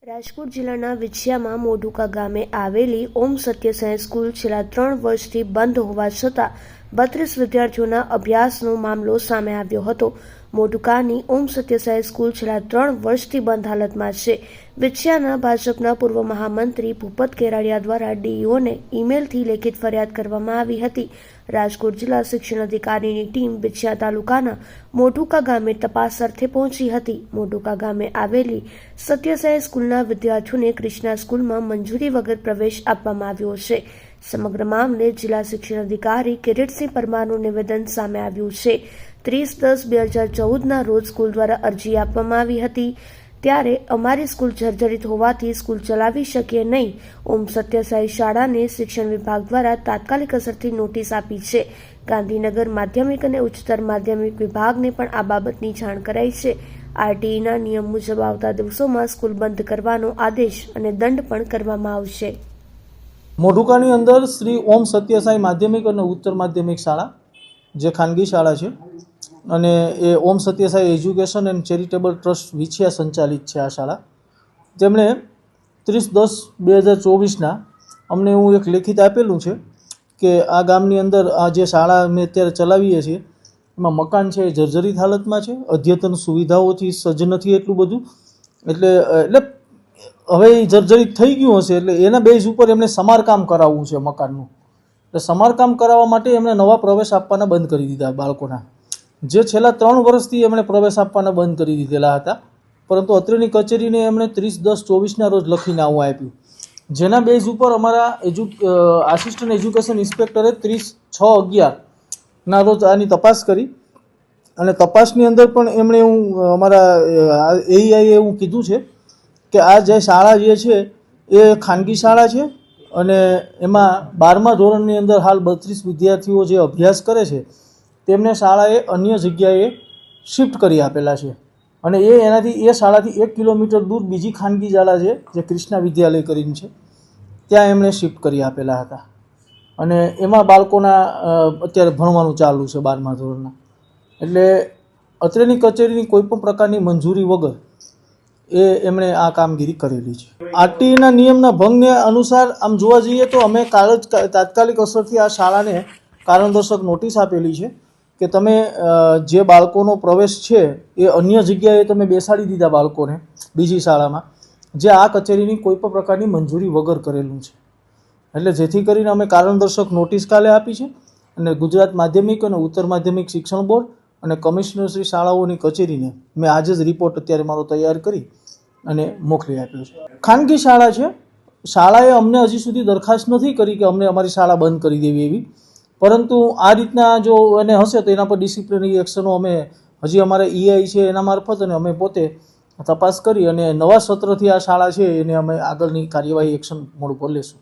રાજકોટ જિલ્લાના વિછિયામાં મોઢુકા ગામે આવેલી ઓમ સત્ય સાંઈ સ્કૂલ છેલ્લા 3 વર્ષથી બંધ હોવા છતાં 32 વિદ્યાર્થીઓના અભ્યાસનો મામલો સામે આવ્યો હતો. મોઢુકાની ઓમ સત્ય સાંઈ સ્કૂલ છેલ્લા 3 વર્ષથી બંધ હાલતમાં છે. વિછિયાના ભાજપના પૂર્વ મહામંત્રી ભૂપત કેરાડિયા દ્વારા ડીઈઓને ઈમેલથી લેખિત ફરિયાદ કરવામાં આવી હતી. રાજકોટ જિલ્લા શિક્ષણ અધિકારીની ટીમ વિછિયા તાલુકાના મોઢુકા ગામે તપાસ અર્થે પહોંચી હતી. મોઢુકા ગામે આવેલી સત્ય સાંઈ સ્કૂલના વિદ્યાર્થીઓને ક્રિષ્ના સ્કૂલમાં મંજૂરી વગર પ્રવેશ આપવામાં આવ્યો છે. સમગ્ર મામલે જિલ્લા શિક્ષણ અધિકારી કિરીટસિંહ પરમારનું નિવેદન સામે આવ્યું છે. 30/10/2014ના રોજ સ્કૂલ દ્વારા અરજી આપવામાં આવી હતી. ત્યારે અમારી સ્કૂલ જર્જરિત હોવાથી સ્કૂલ ચલાવી શકીએ નહીં. ઓમ સત્ય સાંઈ શાળાને શિક્ષણ વિભાગ દ્વારા તાત્કાલિક અસરથી નોટિસ આપી છે. ગાંધીનગર માધ્યમિક અને ઉચ્ચતર માધ્યમિક વિભાગને પણ આ બાબતની જાણ કરાઈ છે. આરટીઈના નિયમ મુજબ આવતા દિવસોમાં સ્કૂલ બંધ કરવાનો આદેશ અને દંડ પણ કરવામાં આવશે. મોઢુકાની અંદર શ્રી ઓમ સત્ય સાંઈ માધ્યમિક અને ઉચ્ચતર માધ્યમિક શાળા જે ખાનગી શાળા છે અને એ Om Satya Sai education and charitable trust Vichhiya સંચાલિત છે. આ શાળા તેમણે 30/10/2024ના અમને એવું એક લેખિત આપેલું છે કે આ ગામની અંદર આ જે શાળા અમે અત્યારે ચલાવીએ છીએ એમાં મકાન છે એ જર્જરિત હાલતમાં છે, અદ્યતન સુવિધાઓથી સજ્જ નથી એટલું બધું, એટલે હવે એ જર્જરિત થઈ ગયું હશે એટલે એના બેઝ ઉપર એમને સમારકામ કરાવવું છે મકાનનું. એટલે સમારકામ કરાવવા માટે એમણે નવા પ્રવેશ આપવાના બંધ કરી દીધા બાળકોના, જે છેલ્લા 3 વર્ષથી એમણે પ્રવેશ આપવાના બંધ કરી દીધેલા હતા. પરંતુ અત્રેની કચેરીને એમણે 30/10/24ના રોજ લખીને આવું આપ્યું, જેના બેઝ ઉપર અમારા આસિસ્ટન્ટ એજ્યુકેશન ઇન્સ્પેક્ટરે 30/6/11ના રોજ આની તપાસ કરી અને તપાસની અંદર પણ એમણે એવું અમારા એઈઆઈએ એવું કીધું છે કે આ જે શાળા જે છે એ ખાનગી શાળા છે અને એમાં 12મા ધોરણની અંદર હાલ 32 વિદ્યાર્થીઓ જે અભ્યાસ કરે છે તેમને શાળાએ અન્ય જગ્યાએ શિફ્ટ કરી આપેલા છે અને એ શાળાથી 1 કિલોમીટર દૂર બીજી ખાનગી શાળા છે જે ક્રિષ્ના વિદ્યાલય કરીને છે, ત્યાં એમણે શિફ્ટ કરી આપેલા હતા અને એમાં બાળકોના અત્યારે ભણવાનું ચાલુ છે 12મા ધોરણના. એટલે અત્રેની કચેરીની કોઈપણ પ્રકારની મંજૂરી વગર એમણે આ કામગીરી કરેલી છે. આરટીઈના નિયમના ભંગને અનુસાર આમ જોવા જઈએ તો અમે તાત્કાલિક અસરથી આ શાળાને કારણદર્શક નોટિસ આપેલી છે કે તમે જે બાળકોનો પ્રવેશ છે એ અન્ય જગ્યાએ તમે બેસાડી દીધા બાળકોને બીજી શાળામાં, જે આ કચેરીની કોઈ પણ પ્રકારની મંજૂરી વગર કરેલું છે. એટલે જેથી કરીને અમે કારણદર્શક નોટિસ કાલે આપી છે અને ગુજરાત માધ્યમિક અને ઉત્તર માધ્યમિક શિક્ષણ બોર્ડ અને કમિશનરશ્રી શાળાઓની કચેરીને મેં આજે જ રિપોર્ટ અત્યારે મારો તૈયાર કરી અને મોકલી આપ્યો છે. ખાનગી શાળા છે, શાળાએ અમને હજી સુધી દરખાસ્ત નથી કરી કે અમને અમારી શાળા બંધ કરી દેવી એવી, પરંતુ આ રીતના જો એને હશે તો એના પર ડિસિપ્લિનરી એક્શનો અમે હજી અમારે ઈઆઈ છે એના મારફત અને અમે પોતે તપાસ કરી અને નવા સત્રથી આ શાળા છે એને અમે આગળની કાર્યવાહી એક્શન મોડ પર લેશું.